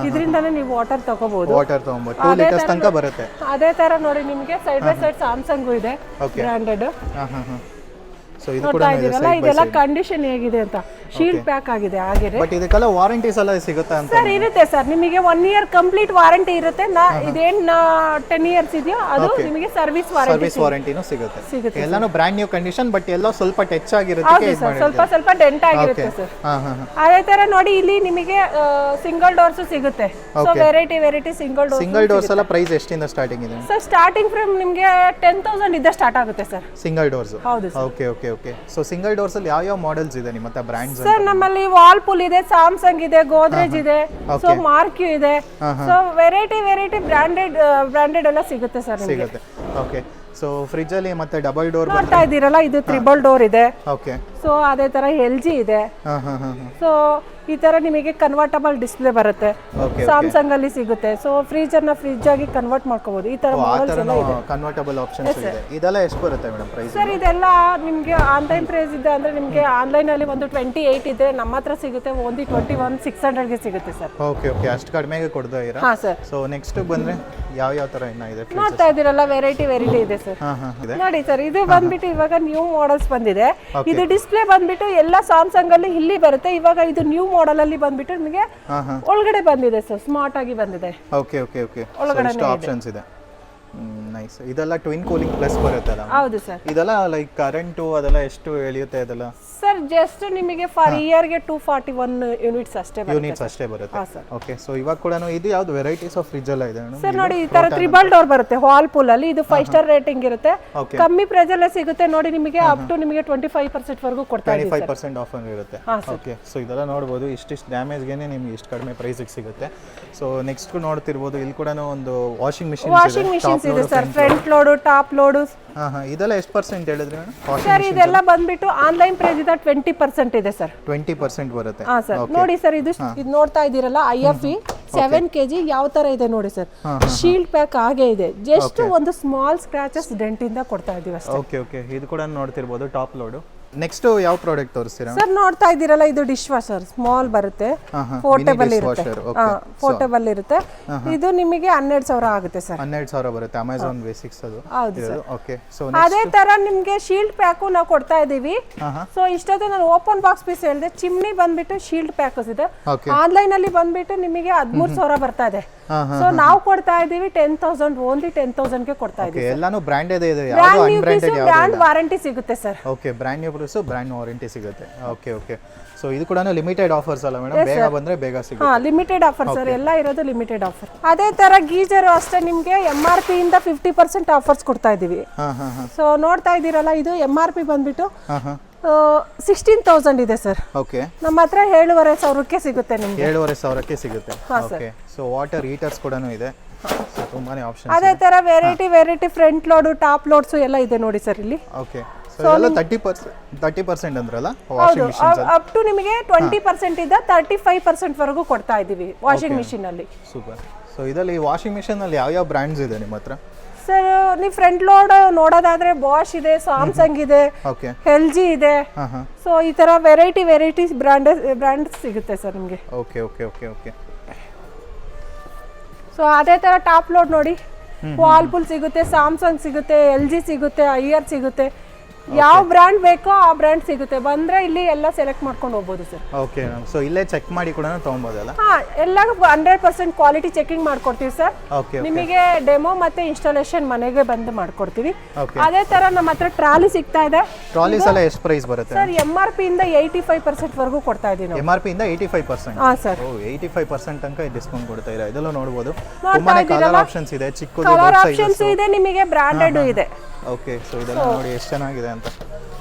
ಇದರಿಂದಾನೇ ನೀವು ವಾಟರ್ ತಗೋಬಹುದು. ವಾಟರ್ ತಗೊಂಬೋದು 2 ಲೀಟರ್ಸ್ ತನಕ ಬರುತ್ತೆ. ಅದೇ ತರ ನೋಡಿ ನಿಮಗೆ ಸೈಡ್ ಬೈ ಸೈಡ್ ಸ್ಯಾಮ್ಸಂಗ್ ಇದೆ ಬ್ರಾಂಡೆಡ್. ಸೊ ಇದು ಕೂಡ ನೋಡ್ತಾ ಇದ್ದೀರಲ್ಲ, ಇದೆಲ್ಲ ಕಂಡೀಷನ್ ಹೇಗಿದೆ ಅಂತ. ಶೀಲ್ಡ್ ಪ್ಯಾಕ್ ಆಗಿದೆ ಹಾಗೆ. ಬಟ್ ಇದಕ್ಕೆಲ್ಲ ವಾರಂಟೀಸ್ ಎಲ್ಲ ಸಿಗುತ್ತಾ ಅಂತ? ಸರ್ ಇರುತ್ತೆ ಸರ್, ನಿಮಗೆ 1 ಇಯರ್ ಕಂಪ್ಲೀಟ್ ವಾರಂಟಿ ಇರುತ್ತೆ. ಇದೇನ್ 10 ಇಯರ್ಸ್ ಇದೆಯೋ ಅದು ನಿಮಗೆ ಸರ್ವಿಸ್ ವಾರಂಟಿನೂ ಸಿಗುತ್ತೆ. ಎಲ್ಲಾನು ಬ್ರ್ಯಾಂಡ್ ನ್ಯೂ ಕಂಡೀಷನ್, ಬಟ್ ಎಲ್ಲ ಸ್ವಲ್ಪ ಟಚ್ ಆಗಿರುತ್ತೆ. ಸ್ವಲ್ಪ ಡೆಂಟ್ ಆಗಿರುತ್ತೆ ಸರ್. ಅದೇ ತರ ನೋಡಿ ಇಲ್ಲಿ ನಿಮಗೆ ಸಿಂಗಲ್ ಡೋರ್ಸ್ ಸಿಗುತ್ತೆ. ಸೊ ವೆರೈಟಿ ಸಿಂಗಲ್ ಡೋರ್ಸ್ ಎಲ್ಲ ಪ್ರೈಸ್ ಎಷ್ಟಿಂದ ಸ್ಟಾರ್ಟಿಂಗ್ ಇದೆ ಸರ್? ಸ್ಟಾರ್ಟಿಂಗ್ ಫ್ರಮ್ ನಿಮಗೆ 10,000 ಇಂದ ಸ್ಟಾರ್ಟ್ ಆಗುತ್ತೆ ಸರ್ ಸಿಂಗಲ್ ಡೋರ್ಸ್. ಹೌದು sir. Okay, so single doors ಅಲ್ಲಿ ಯಾವ ಮಾಡೆಲ್ಸ್ ಇದೆ ನಿಮ್ಮ ಹತ್ರ ಬ್ರ್ಯಾಂಡ್ಸ್? ಸರ್ ನಮ್ಮಲ್ಲಿ ವಾಲ್ಪೂಲ್ ಇದೆ, ಸ್ಯಾಮ್ಸಂಗ್ ಇದೆ, ಗೋದ್ರೇಜ್ ಇದೆ, ಸೊ ಮಾರ್ಕ್ಯೂ ಇದೆ. ಸೊ ವೆರೈಟಿ ಬ್ರಾಂಡೆಡ್ ಎಲ್ಲ ಸಿಗುತ್ತೆ ಸರ್ ನಿಮಗೆ. ಸಿಗುತ್ತೆ. ಓಕೆ, ಸೊ ಫ್ರಿಡ್ಜ್ ಅಲ್ಲಿ ಮತ್ತೆ ಡಬಲ್ ಡೋರ್ ನೋಡ್ತಾ ಇದ್ದೀರಲ್ಲ, ಇದು 3 ಡೋರ್ ಇದೆ. ಓಕೆ, ಸೊ ಅದೇ ತರ LG ಇದೆ. ಸೊ ಈ ತರ ನಿಮಗೆ ಕನ್ವರ್ಟಬಲ್ ಡಿಸ್ಪ್ಲೇ ಬರುತ್ತೆ. ಸ್ಯಾಮ್ಸಂಗ್ ಅಲ್ಲಿ ಸಿಗುತ್ತೆ. ಸೊ ಫ್ರೀಜರ್ ನ ಫ್ರಿಡ್ಜ್ ಆಗಿ ಕನ್ವರ್ಟ್ ಮಾಡ್ಕೋಬಹುದು. ಈ ತರ ಮಾಡೆಲ್ಸ್ ಎಲ್ಲ ಇದೆ. ಕನ್ವರ್ಟಬಲ್ ಆಪ್ಷನ್ಸ್ ಇದೆ. ಇದೆಲ್ಲ ಎಷ್ಟು ಬರುತ್ತೆ ಮೇಡಮ್ ಪ್ರೈಸ್? ಸರ್ ಇದೆಲ್ಲ ನಿಮಗೆ ಆನ್ಲೈನ್ ಪ್ರೈಸ್ ಇದೆ ಅಂದ್ರೆ ನಿಮಗೆ ಆನ್ಲೈನ್ ಅಲ್ಲಿ ಒಂದು 28 ಇದೆ, ನಮ್ಮ ಹತ್ರ ಸಿಗುತ್ತೆ ಓನ್ಲಿ 21,600 ಗೆ ಸಿಗುತ್ತೆ ಸರ್. ಓಕೆ, ಅಷ್ಟು ಕಡಿಮೆಗೆ ಕೊಡ್ತಾ ಇರಾ? ಹಾ ಸರ್. ಸೊ ನೆಕ್ಸ್ಟ್ ಬಂದ್ರೆ ಯಾವ ತರ ಇನ್ನ ಇದೆ? ನೋಡ್ತಾ ಇದ್ದೀರಲ್ಲ, ವೆರೈಟಿ ಇದೆ ಸರ್. ನೋಡಿ ಸರ್, ಇದು ಬಂದ್ಬಿಟ್ಟು ಇವಾಗ ನ್ಯೂ ಮಾಡೆಲ್ಸ್ ಬಂದಿದೆ. ಇದು ಡಿಸ್ಪ್ಲೇ ಬಂದ್ಬಿಟ್ಟು ಎಲ್ಲ ಸ್ಯಾಮ್ಸಂಗ್ ಅಲ್ಲಿ ಇಲ್ಲಿ ಬರುತ್ತೆ. ಇವಾಗ ಇದು ನ್ಯೂ ಮಾಡೆಲ್ ಅಲ್ಲಿ ಬಂದ್ಬಿಟ್ಟು ನಿಮಗೆ ಒಳಗಡೆ ಬಂದಿದೆ ಸರ್, ಸ್ಮಾರ್ಟ್ ಆಗಿ ಬಂದಿದೆ. ಓಕೆ, ಒಳಗಡೆ ಆಪ್ಷನ್ಸ್ ಇದೆ. ನೈಸ್. ಇದೆಲ್ಲ ಟ್ವಿನ್ ಕೂಲಿಂಗ್ ಪ್ಲಸ್ ಬರುತ್ತಲ್ಲ? ಹೌದು ಸರ್. ಇದೆಲ್ಲ ಲೈಕ್ ಕರೆಂಟು ಅದೆಲ್ಲ ಎಷ್ಟು ಎಳೆಯುತ್ತೆ ಅದೆಲ್ಲ? ಸರ್ ಜಸ್ಟ್ ನಿಮಗೆ ಫಾರ್ ಇಯರ್ ಗೆ 241 ಯೂನಿಟ್ಸ್ ಅಷ್ಟೇ ಬರುತ್ತೆ. ಓಕೆ, ಸೊ ಇವಾಗ ಕೂಡ ಇದು ಯಾವ್ದು ವೆರೈಟೀಸ್ ಆಫ್ ಫ್ರಿಡ್ಜ್ ಎಲ್ಲ ಇದೆ ಸರ್? ನೋಡಿ ಈ ತರ 3 ಡೋರ್ ಬರುತ್ತೆ ವಾಲ್ಪೂಲ್ ಅಲ್ಲಿ. ಇದು 5 ಸ್ಟಾರ್ ರೇಟಿಂಗ್ ಇರುತ್ತೆ. ಕಮ್ಮಿ ಪ್ರೈಸ್ ಅಲ್ಲೇ ಸಿಗುತ್ತೆ ನೋಡಿ ನಿಮಗೆ. ಅಪ್ ಟು ನಿಮಗೆ 25% ವರೆಗೂ ಕೊಡ್ತಾ ಇದ್ದೀವಿ. 25% ಆಫರ್ ಇರುತ್ತೆ. ಓಕೆ, ಸೊ ಇದೆಲ್ಲ ನೋಡಬಹುದು. ಇಷ್ಟಿಷ್ಟು ಡ್ಯಾಮೇಜ್ ಗೆನೆ ನಿಮಗೆ ಇಷ್ಟು ಕಡಿಮೆ ಪ್ರೈಸ್ ಸಿಗುತ್ತೆ. ಸೊ ನೆಕ್ಸ್ಟ್ ನೋಡ್ತಿರ್ಬೋದು, ಇಲ್ಲಿ ಕೂಡ ಒಂದು ವಾಷಿಂಗ್ ಮಿಷಿನ್ ಇದೆ sir. Front load, top load. ಇದೆಲ್ಲ ಎಷ್ಟು % ಹೇಳಿದ್ರಿ ಮೇಡಮ್? ಸರ್ ಇದೆಲ್ಲ ಬಂದ್ಬಿಟ್ಟು ಆನ್ಲೈನ್ ಪ್ರೈಸ್ ಇದೆ 20% ಇದೆ ಸರ್. 20% ಬರುತ್ತೆ. ಹಾ ಸರ್. ನೋಡಿ ಸರ್, ಇದು ನೋಡ್ತಾ ಇದ್ದೀರಲ್ಲ, IFE 7 kg ಯಾವ ತರ ಇದೆ ನೋಡಿ ಸರ್. ಶೀಲ್ಡ್ ಪ್ಯಾಕ್ ಹಾಗೆ ಇದೆ. ಜಸ್ಟ್ ಒಂದು ಸ್ಮಾಲ್ ಸ್ಕ್ರಾಚಸ್ ಡೆಂಟ್ ಇಂದ ಕೊಡ್ತಾ ಇದೀವಿ ಅಷ್ಟೇ. ಓಕೆ, ಇದು ಕೂಡ ನೋಡ್ತಿರ್ಬೋದು ಟಾಪ್ ಲೋಡ್. ನೆಕ್ಸ್ಟ್ ಯಾವ ಪ್ರಾಡಕ್ಟ್ ತೋರಿಸ್ತೀರಾ ಸರ್? ನೋಡ್ತಾ ಇದ್ದೀರಲ್ಲ, ಇದು ಡಿಶ್ ವಾಷರ್ ಸ್ಮಾಲ್ ಬರುತ್ತೆ, ಪೋರ್ಟೇಬಲ್ ಇರುತ್ತೆ. ಇದು ನಿಮಗೆ 12,000 ಆಗುತ್ತೆ ಸರ್. 12,000 ಬರುತ್ತೆ. ಅಮೆಜಾನ್ ಬೇಸಿಕ್ಸ್ ಅದು. ಹೌದು ಸರ್. ಓಕೆ, ಸೊ ಅದೇ ತರ ನಿಮಗೆ ಶೀಲ್ಡ್ ಪ್ಯಾಕ್ ನಾವು ಕೊಡ್ತಾ ಇದೀವಿ. ಸೊ ಇಷ್ಟೊತ್ತು ನಾನು ಓಪನ್ ಬಾಕ್ಸ್ ಪೀಸ್ ಹೇಳಿದೆ. ಚಿಮ್ನಿ ಬಂದ್ಬಿಟ್ಟು ಶೀಲ್ಡ್ ಪ್ಯಾಕ್ಸ್ ಇದೆ. ಆನ್ಲೈನ್ ಅಲ್ಲಿ ಬಂದ್ಬಿಟ್ಟು ನಿಮಗೆ 13,000 ಬರ್ತಾ ಇದೆ. ಸೊ ನಾವು ಕೊಡ್ತಾ ಇದೀವಿ 10,000 ಓನ್ಲಿ 10,000 ಗೆ ಕೊಡ್ತಾ ಇದೀವಿ. ಎಲ್ಲಾನು ಬ್ರಾಂಡೆಡ್ ಇದೆ, ಯಾವುದು ಅನ್ಬ್ರಾಂಡೆಡ್ ಯಾವುದು? ಬ್ರಾಂಡ್ ವಾರಂಟಿ ಸಿಗುತ್ತೆ sir. Okay, brand new price, brand warranty ಸಿಗುತ್ತೆ. ಓಕೆ, ಸೊ ಇದು ಕೂಡ ಲಿಮಿಟೆಡ್ ಆಫರ್ಸ್ ಅಲ್ಲ ಮೇಡಮ್? ಬೇಗ ಬಂದ್ರೆ ಬೇಗ ಸಿಗುತ್ತೆ. ಲಿಮಿಟೆಡ್ ಆಫರ್ ಸರ್, ಎಲ್ಲ ಇರೋದು ಲಿಮಿಟೆಡ್ ಆಫರ್. ಅದೇ ತರ ಗೀಜರ್ ಅಷ್ಟೇ ನಿಮಗೆ MRP ಇಂದ 50% ಆಫರ್ಸ್ ಕೊಡ್ತಾ ಇದೀವಿ. ಸೊ ನೋಡ್ತಾ ಇದ್ದೀರಲ್ಲ, ಇದು MRP ಬಂದ್ಬಿಟ್ಟು 16,000 ಇದೆ ಸರ್. ಓಕೆ, ನಮ್ಮ ಹತ್ರ 7,500ಕ್ಕೆ ಸಿಗುತ್ತೆ ನಿಮಗೆ. 7,500ಕ್ಕೆ ಸಿಗುತ್ತೆ. ಓಕೆ, ಸೊ ವಾಟರ್ ಹೀಟರ್ಸ್ ಕೂಡ ಇದೆ. ತುಂಬಾನೇ ಆಪ್ಷನ್ಸ್. ಅದೇ ತರ variety front load, top loads ಎಲ್ಲ ಇದೆ ನೋಡಿ ಸರ್ ಇಲ್ಲಿ. ಓಕೆ, ಸೊ ಎಲ್ಲ 30% ಅಂದ್ರಲ್ಲ ವಾಷಿಂಗ್ ಮಿಷನ್ಸ್? ಅಪ್ ಟು ನಿಮಗೆ 20% ಇಂದ 35% ವರೆಗೂ ಕೊಡ್ತಾ ಇದೀವಿ ವಾಷಿಂಗ್ ಮಿಷಿನ್ ಅಲ್ಲಿ. ಸೂಪರ್. ಸೊ ಇದರಲ್ಲಿ ವಾಷಿಂಗ್ ಮಿಷನ್ ಅಲ್ಲಿ ಯಾವ ಬ್ರಾಂಡ್ಸ್ ಇದೆ ನಿಮ್ಮ ಹತ್ರ? ಸರ್ ನೀವು ಫ್ರಂಟ್ ಲೋಡ್ ನೋಡೋದಾದ್ರೆ ಬಾಷ್ ಇದೆ, ಸ್ಯಾಮ್ಸಂಗ್ ಇದೆ, LG ಇದೆ. ಸೊ ಈ ತರ ವೆರೈಟಿ ಬ್ರಾಂಡ್ ಸಿಗುತ್ತೆ ಸರ್ ನಿಮಗೆ. ಓಕೆ. ಸೊ ಅದೇ ತರ ಟಾಪ್ ಲೋಡ್ ನೋಡಿ, ವಾಲ್ಪೂಲ್ ಸಿಗುತ್ತೆ, ಸ್ಯಾಮ್ಸಂಗ್ ಸಿಗುತ್ತೆ, LG ಸಿಗುತ್ತೆ, ಐಆರ್ ಸಿಗುತ್ತೆ. ಯಾವ ಬ್ರ್ಯಾಂಡ್ ಬೇಕೋ ಆ ಬ್ರ್ಯಾಂಡ್ ಸಿಗುತ್ತೆ. ಬಂದ್ರೆ ಇಲ್ಲಿ ಎಲ್ಲ ಸೆಲೆಕ್ಟ್ ಮಾಡ್ಕೊಂಡು ಹೋಗ್ಬೋದು ಸರ್. ಓಕೆ, ಸೊ ಇಲ್ಲೇ ಚೆಕ್ ಮಾಡಿ ಕೂಡ ತಗೊಬೋದಲ್ಲ? ಎಲ್ಲ 100% ಕ್ವಾಲಿಟಿ ಚೆಕಿಂಗ್ ಮಾಡ್ಕೊಡ್ತೀವಿ ಸರ್. ನಿಮಗೆ ಡೆಮೋ ಮತ್ತೆ ಇನ್ಸ್ಟಾಲೇಷನ್ ಮನೆಗೆ ಬಂದು ಮಾಡ್ಕೊಡ್ತೀವಿ. ಅದೇ ತರ ನಮ್ಮ ಹತ್ರ ಟ್ರಾಲಿ ಸಿಗ್ತಾ ಇದೆ. ಟ್ರಾಲೀಸ್ ಎಲ್ಲ ಎಷ್ಟು ಪ್ರೈಸ್ ಬರುತ್ತೆ ಸರ್? MRP ಇಂದ 85% ವರೆಗೂ ಕೊಡ್ತಾ ಇದೀವಿ. MRP ಇಂದ 85%? ಹಾ ಸರ್. 85% ತನಕ ಡಿಸ್ಕೌಂಟ್ ಕೊಡ್ತಾ ಇರಾ. ಇದೆಲ್ಲ ನೋಡಬಹುದು. ತುಂಬಾನೇ ಕಲರ್ ಆಪ್ಷನ್ಸ್ ಇದೆ. ಚಿಕ್ಕದು ಕಲರ್ ಆಪ್ಷನ್ಸ್ ಇದೆ, ನಿಮಗೆ ಬ್ರಾಂಡೆಡ್ ಇದೆ. ಓಕೆ, ಸೊ ಇದೆಲ್ಲ ನೋಡಿ ಎಷ್ಟು ಚೆನ್ನಾಗಿದೆ ಅಂತ.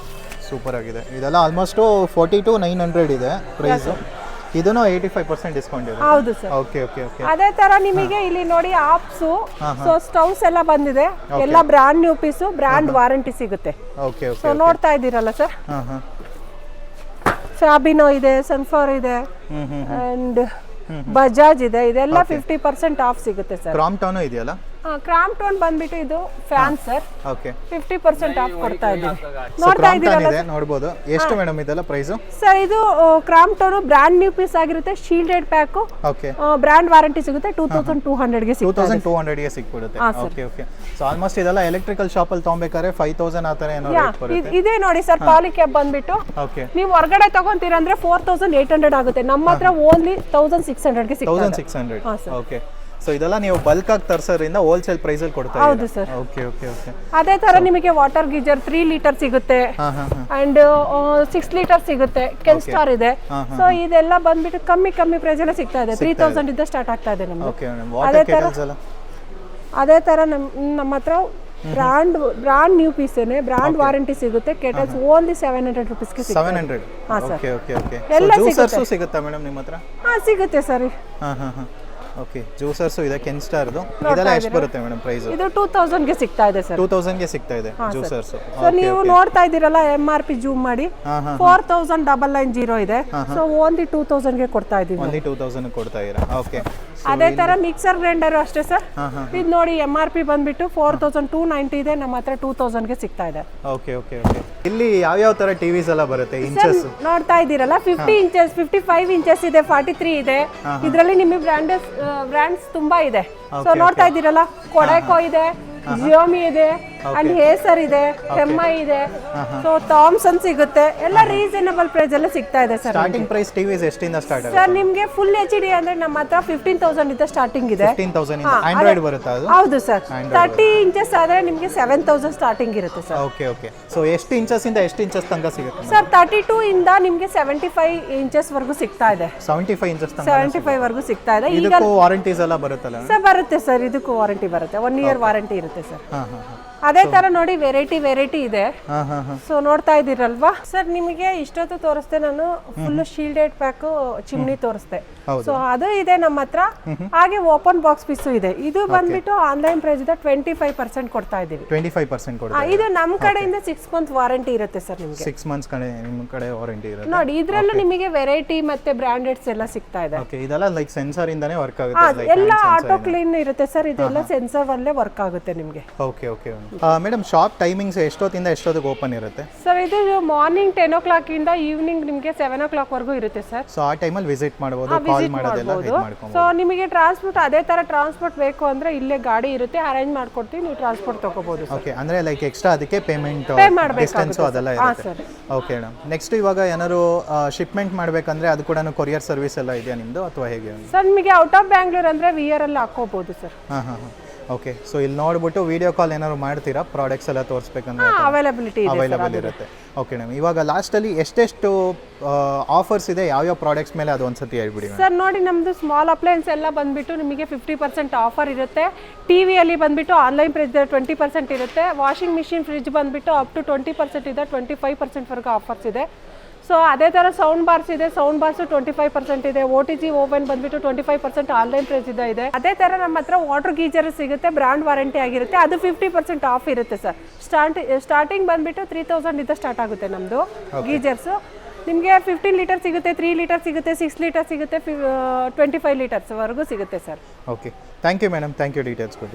ಸೂಪರ್ ಆಗಿದೆ. ಇದೆಲ್ಲ ಆಲ್ಮೋಸ್ಟ್ 40 to 900 ಇದೆ ಪ್ರೈಸ್. ಇದನ್ನು 85% ಡಿಸ್ಕೌಂಟ್ ಇದೆ. ಹೌದು ಸರ್. Okay okay okay. ಅದೇ ತರ ನಿಮಗೆ ಇಲ್ಲಿ ನೋಡಿ ಆಪ್ಸು, ಸೊ ಸ್ಟವ್ಸ್ ಎಲ್ಲ ಬಂದಿದೆ, ಎಲ್ಲ brand new piece, brand warranty ಸಿಗುತ್ತೆ. Okay okay. ಸೊ ನೋಡ್ತಾ ಇದ್ದೀರಲ್ಲ ಸರ್, ಫ್ಯಾಬಿನೋ ಇದೆ, ಸನ್ಫ್ಲವರ್ ಇದೆ, ಅಂಡ್ ಬಜಾಜ್ ಇದೆ. ಇದೆಲ್ಲ 50% ಆಫ್ ಸಿಗುತ್ತೆ ಸರ್. ಕ್ರಾಂಪ್ಟಾನ್ ಇದೆಯಲ್ಲ, ಕ್ರಾಮ್ ಟೋನ್ ಬಂದ್ಬಿಟ್ಟು ಇದು ಫ್ಯಾನ್ ಸರ್. ಓಕೆ 50% ಆಫ್ ಕೊಡ್ತಾ ಇದ್ದೀವಿ. ನೋಡ್ತಾ ಇದ್ದೀರಲ್ಲ ಇದೆ, ನೋಡಬಹುದು. ಎಷ್ಟು ಮೇಡಮ್ ಇದೆಲ್ಲ ಪ್ರೈಸ್? ಸರ್ ಇದು Crompton brand new piece ಆಗಿರುತ್ತೆ, shielded pack, okay, brand warranty ಸಿಗುತ್ತೆ. 2200 ಗೆ ಸಿಗುತ್ತೆ. 2200 ಗೆ ಸಿಕ್ಬಿಡುತ್ತೆ. Okay okay. ಸೊ ಆಲ್ಮೋಸ್ಟ್ ಇದೆಲ್ಲ ಎಲೆಕ್ಟ್ರಿಕಲ್ ಶಾಪ್ ಅಲ್ಲಿ ತಗೊಂಬೇಕಾದ್ರೆ 5000 ಆ ತರ ಏನೋ ರೇಟ್ ಬರುತ್ತೆ. ಇದೇ ನೋಡಿ ಸರ್, ಪಾಲಿಕ್ಯಾಪ್ ಬಂದ್ಬಿಟ್ಟು ಓಕೆ, ನೀವು ಹೊರಗಡೆ ತಗೊಂತೀರಾ ಅಂದ್ರೆ 4800 ಆಗುತ್ತೆ. ನಮ್ಮ ಹತ್ರ ಓನ್ಲಿ 1600 ಗೆ ಸಿಗುತ್ತೆ. 1600. ಓಕೆ. ಸೊ ಇದೆಲ್ಲ ನೀವು ಬಲ್ಕ್ ಆಗಿ ತರಿಸೋದ್ರಿಂದ ಹೋಲ್ಸೇಲ್ ಪ್ರೈಸ್ ಅಲ್ಲಿ ಕೊಡ್ತಾ ಇದ್ದೀರಾ? ಹೌದು ಸರ್. Okay okay okay. ಅದೇ ತರ ನಿಮಗೆ ವಾಟರ್ ಗೀಜರ್ 3 ಲೀಟರ್ ಸಿಗುತ್ತೆ, ಅಂಡ್ 6 ಲೀಟರ್ ಸಿಗುತ್ತೆ. ಕೆನ್ಸ್ಟಾರ್ ಇದೆ. ಸೊ ಇದೆಲ್ಲ ಬಂದ್ಬಿಟ್ಟು ಕಮ್ಮಿ ಪ್ರೈಸ್ ಎಲ್ಲ ಸಿಗ್ತಾ ಇದೆ. 3000 ಇಂದ ಸ್ಟಾರ್ಟ್ ಆಗ್ತಾ ಇದೆ ನಮ್ಗೆ. Okay madam. ವಾಟರ್ ಕೆಟಲ್ಸ್ ಎಲ್ಲ ಅದೇ ತರ ನಮ್ಮ ಹತ್ರ ಬ್ರಾಂಡ್ ನ್ಯೂ ಪೀಸ್ ಏನೇ ಬ್ರಾಂಡ್ ವಾರಂಟಿ ಸಿಗುತ್ತೆ. ಕೆಟಲ್ಸ್ ಓನ್ಲಿ 700 rupees ಗೆ ಸಿಗುತ್ತೆ. 700. Okay okay okay. ಎಲ್ಲ ಜ್ಯೂಸರ್ಸ್ ಸಿಗುತ್ತಾ ಮೇಡಂ ನಿಮ್ಮ ಹತ್ರ? ಸಿಗುತ್ತೆ ಸರ್. ಓಕೆ, ಜ್ಯೂಸರ್ಸ್ ಇದೆ, ಕೆನ್ಸ್ಟಾರ್ದು. ಇದೆಲ್ಲ ಎಷ್ಟು ಬರುತ್ತೆ ಮೇಡಂ ಪ್ರೈಸ್? ಇದು 2000 ಗೆ ಸಿಗ್ತಾ ಇದೆ ಸರ್. 2000 ಗೆ ಸಿಗ್ತಾ ಇದೆ ಜ್ಯೂಸರ್ಸ್. ಸೊ ನೀವು ನೋಡ್ತಾ ಇದ್ದೀರಲ್ಲ, MRP ಜೂಮ್ ಮಾಡಿ 4990 ಇದೆ. ಸೊ ಓನ್ಲಿ 2000 ಗೆ ಕೊಡ್ತಾ ಇದೀವಿ. ಓನ್ಲಿ 2000 ಕೊಡ್ತಾ ಇದ್ದೀರಾ? ಓಕೆ. ಅದೇ ತರ ಮಿಕ್ಸರ್ ಗ್ರೈಂಡರ್ ಅಷ್ಟೇ ಸರ್. ಇದು ನೋಡಿ MRP ಬಂದ್ಬಿಟ್ಟು 4290 ಇದೆ, ನಮ್ಮ ಹತ್ರ 2000 ಗೆ ಸಿಗ್ತಾ ಇದೆ. Okay okay okay. ಇಲ್ಲಿ ಯಾವ ಯಾವ ತರ ಟಿವಿಸ್ ಎಲ್ಲ ಬರುತ್ತೆ ಇಂಚಸ್? ನೋಡ್ತಾ ಇದ್ದೀರಲ್ಲ, 50 ಇಂಚಸ್, 55 ಇಂಚಸ್ ಇದೆ, 43 ಇದೆ. ಇದರಲ್ಲಿ ನಿಮಗೆ ಬ್ರ್ಯಾಂಡ್ಸ್ ತುಂಬಾ ಇದೆ. ಸೊ ನೋಡ್ತಾ ಇದ್ದೀರಲ್ಲ, ಕೊಡೆಕೋ ಇದೆ, ಜಿಯೋಮಿ ಇದೆ, ಅಂಡ್ ಹೇಸರ್ ಇದೆ, MI ಇದೆ, ಸೊ ಥಾಮ್ಸನ್ ಸಿಗುತ್ತೆ. ಎಲ್ಲ ರೀಸನಬಲ್ ಪ್ರೈಸ್ ಎಲ್ಲ ಸಿಗ್ತಾ ಇದೆ ಸರ್. ಸ್ಟಾರ್ಟಿಂಗ್ ಪ್ರೈಸ್ ಟಿವಿಸ್ ಎಷ್ಟಿಂದ ಸ್ಟಾರ್ಟ್ ಆಗುತ್ತೆ ಸರ್? ನಿಮಗೆ ಫುಲ್ HD ಅಂದ್ರೆ ನಮ್ಮ ಹತ್ರ 15000 ಇಂದ ಸ್ಟಾರ್ಟಿಂಗ್ ಇದೆ. 15000 ಇಂದ ಆಂಡ್ರಾಯ್ಡ್ ಬರುತ್ತಾ ಅದು? ಹೌದು ಸರ್. 30 ಇಂಚಸ್ ಆದ್ರೆ ನಿಮಗೆ 7000 ಸ್ಟಾರ್ಟಿಂಗ್ ಇರುತ್ತೆ ಸರ್. Okay okay. ಸೊ ಎಷ್ಟು ಇಂಚಸ್ ಇಂದ ಎಷ್ಟು ಇಂಚಸ್ ತನಕ ಸಿಗುತ್ತೆ ಸರ್? 32 ಇಂದ ನಿಮಗೆ 75 ಇಂಚಸ್ ವರೆಗೂ ಸಿಗ್ತಾ ಇದೆ. 75 ಇಂಚಸ್ ತನಕ 75 ವರೆಗೂ ಸಿಗ್ತಾ ಇದೆ. ಈಗ ಇದಕ್ಕೂ ವಾರಂಟೀಸ್ ಎಲ್ಲ ಬರುತ್ತಲ್ಲ ಸರ್? ಬರುತ್ತೆ ಸರ್, ಇದಕ್ಕೂ ವಾರಂಟಿ ಬರುತ್ತೆ. 1 ಇಯರ್ ವಾರಂಟಿ ಇರುತ್ತೆ ಸರ್. ಅದೇ ತರ ನೋಡಿ, ವೆರೈಟಿ ಇದೆ. ಸೊ ನೋಡ್ತಾ ಇದ್ದೀರಲ್ವಾ ಸರ್, ನಿಮಗೆ ಇಷ್ಟೊತ್ತು ತೋರಿಸ್ದೆ ನಾನು ಫುಲ್ ಶೀಲ್ಡೆಡ್ ಪ್ಯಾಕ್ ಚಿಮ್ನಿ ತೋರಿಸ್ದೆ. ಸೊ ಅದು ಇದೆ ನಮ್ಮ ಹತ್ರ. ಹಾಗೆ ಓಪನ್ ಬಾಕ್ಸ್ ಪೀಸು ಇದೆ. ಇದು ಬಂದ್ಬಿಟ್ಟು ಆನ್ಲೈನ್ ಪ್ರೈಸ್ ಇದೆ 25% ಕೊಡ್ತಾ ಇದೀವಿ. 25% ಕೊಡ್ತಾ. ಇದು ನಮ್ಮ ಕಡೆಯಿಂದ 6 months ವಾರಂಟಿ ಇರುತ್ತೆ ಸರ್ ನಿಮಗೆ. 6 months ಕಡೆ ನಿಮ್ಮ ಕಡೆ ವಾರಂಟಿ ಇರುತ್ತೆ. ನೋಡಿ, ಇದ್ರಲ್ಲೂ ನಿಮಗೆ ವೆರೈಟಿ ಮತ್ತೆ ಬ್ರಾಂಡೆಡ್ಸ್ ಎಲ್ಲ ಸಿಗ್ತಾ ಇದೆ. ಓಕೆ, ಇದೆಲ್ಲ ಲೈಕ್ ಸೆನ್ಸರ್ ಇಂದಾನೇ ವರ್ಕ್ ಆಗುತ್ತೆ. ಎಲ್ಲ ಆಟೋ ಕ್ಲೀನ್ ಇರುತ್ತೆ ಸರ್. ಇದೆಲ್ಲ ಸೆನ್ಸರ್ ಅಲ್ಲೇ ವರ್ಕ್ ಆಗುತ್ತೆ ನಿಮಗೆ. Okay okay. Madam, shop timings ಎಷ್ಟೊತ್ತಿಂದ ಎಷ್ಟೊತ್ತಿಗೆ ಓಪನ್ ಇರುತ್ತೆ? ಸರ್ ಇದು ಮಾರ್ನಿಂಗ್ 10 o'clock ಇಂದ ಈವ್ನಿಂಗ್ ನಿಮಗೆ 7 o'clock ವರೆಗೂ ಇರುತ್ತೆ ಸರ್. ಸೊ ಆ ಟೈಮಲ್ಲಿ ವಿಸಿಟ್ ಮಾಡಬಹುದು, ಕಾಲ್ ಮಾಡೋದೆಲ್ಲ ಇದು ಮಾಡ್ಕೊಂಡು. ಸೊ ನಿಮಗೆ ಟ್ರಾನ್ಸ್ಪೋರ್ಟ್ ಅದೇ ತರ ಟ್ರಾನ್ಸ್ಪೋರ್ಟ್ ಬೇಕು ಅಂದ್ರೆ ಇಲ್ಲೇ ಗಾಡಿ ಇರುತ್ತೆ, ಅರೇಂಜ್ ಮಾಡ್ಕೊಡ್ತೀವಿ, ನೀವು ಟ್ರಾನ್ಸ್ಪೋರ್ಟ್ ತಗೋಬಹುದು. ಓಕೆ, ಅಂದ್ರೆ ಲೈಕ್ ಎಕ್ಸ್ಟ್ರಾ ಅದಕ್ಕೆ ಪೇಮೆಂಟ್ ಡಿಸ್ಟೆನ್ಸ್ ಅದೆಲ್ಲ ಇರುತ್ತೆ. Okay madam. ನೆಕ್ಸ್ಟ್ ಇವಾಗ ಏನಾದ್ರು ಶಿಪ್ಮೆಂಟ್ ಮಾಡಬೇಕಂದ್ರೆ ಅದು ಕೂಡ ಕೊರಿಯರ್ ಸರ್ವಿಸ್ ಎಲ್ಲ ಇದೆಯಾ ನಿಮ್ಮದು ಅಥವಾ ಹೇಗೆ? ಸರ್ ನಿಮಗೆ ಔಟ್ ಆಫ್ ಬ್ಯಾಂಗ್ಳೂರ್ ಅಂದ್ರೆ ವಿಆರ್ ಅಲ್ಲಿ ಹಾಕೋಬಹುದು ಸರ್. ಓಕೆ. ಸೊ ಇಲ್ಲಿ ನೋಡ್ಬಿಟ್ಟು ವಿಡಿಯೋ ಕಾಲ್ ಏನಾದ್ರು ಮಾಡ್ತೀರಾ? ಪ್ರಾಡಕ್ಟ್ಸ್ ಎಲ್ಲ ತೋರಿಸ್ಬೇಕಂದ್ರೆ ಅವೈಲೇಬಲ್ ಇರುತ್ತೆ. Okay madam. ಇವಾಗ ಲಾಸ್ಟಲ್ಲಿ ಎಷ್ಟೆಷ್ಟು ಆಫರ್ಸ್ ಇದೆ, ಯಾವ್ಯಾವ ಪ್ರಾಡಕ್ಟ್ಸ್ ಮೇಲೆ ಅದು ಒಂದ್ಸತಿ ಹೇಳ್ಬಿಡಿ ಸರ್. ನೋಡಿ, ನಮ್ಮದು ಸ್ಮಾಲ್ ಅಪ್ಲಯನ್ಸ್ ಎಲ್ಲ ಬಂದ್ಬಿಟ್ಟು ನಿಮಗೆ 50% ಆಫರ್ ಇರುತ್ತೆ. ಟಿವಿಯಲ್ಲಿ ಬಂದ್ಬಿಟ್ಟು ಆನ್ಲೈನ್ ಪ್ರೈಸ್ 20% ಇರುತ್ತೆ. ವಾಷಿಂಗ್ ಮಿಷಿನ್, ಫ್ರಿಜ್ ಬಂದ್ಬಿಟ್ಟು ಅಪ್ ಟು 20% ಇದೆ, 25% ವರೆಗೂ ಆಫರ್ಸ್ ಇದೆ. ಸೊ ಅದೇ ಥರ ಸೌಂಡ್ ಬಾರ್ಸ್ ಇದೆ, ಸೌಂಡ್ ಬಾರ್ಸ್ 25% ಇದೆ. OTG ಓವನ್ ಬಂದ್ಬಿಟ್ಟು 25% ಆನ್ಲೈನ್ ಪ್ರೈಸ್ ಇದೆ. ಅದೇ ಥರ ನಮ್ಮ ಹತ್ರ ವಾಟರ್ ಗೀಜರ್ ಸಿಗುತ್ತೆ, ಬ್ರಾಂಡ್ ವಾರಂಟಿ ಆಗಿರುತ್ತೆ. ಅದು 50% ಆಫ್ ಇರುತ್ತೆ ಸರ್. ಸ್ಟಾರ್ಟಿಂಗ್ ಬಂದ್ಬಿಟ್ಟು 3000 ಇಂದ ಸ್ಟಾರ್ಟ್ ಆಗುತ್ತೆ ನಮ್ಮದು ಗೀಜರ್ಸು. ನಿಮಗೆ 15 ಲೀಟರ್ ಸಿಗುತ್ತೆ, 3 ಲೀಟರ್ ಸಿಗುತ್ತೆ, 6 ಲೀಟರ್ ಸಿಗುತ್ತೆ, 25 ಲೀಟರ್ಸ್ ವರೆಗೂ ಸಿಗುತ್ತೆ sir. Okay, thank you madam. Thank you details ಕೊಡಿ.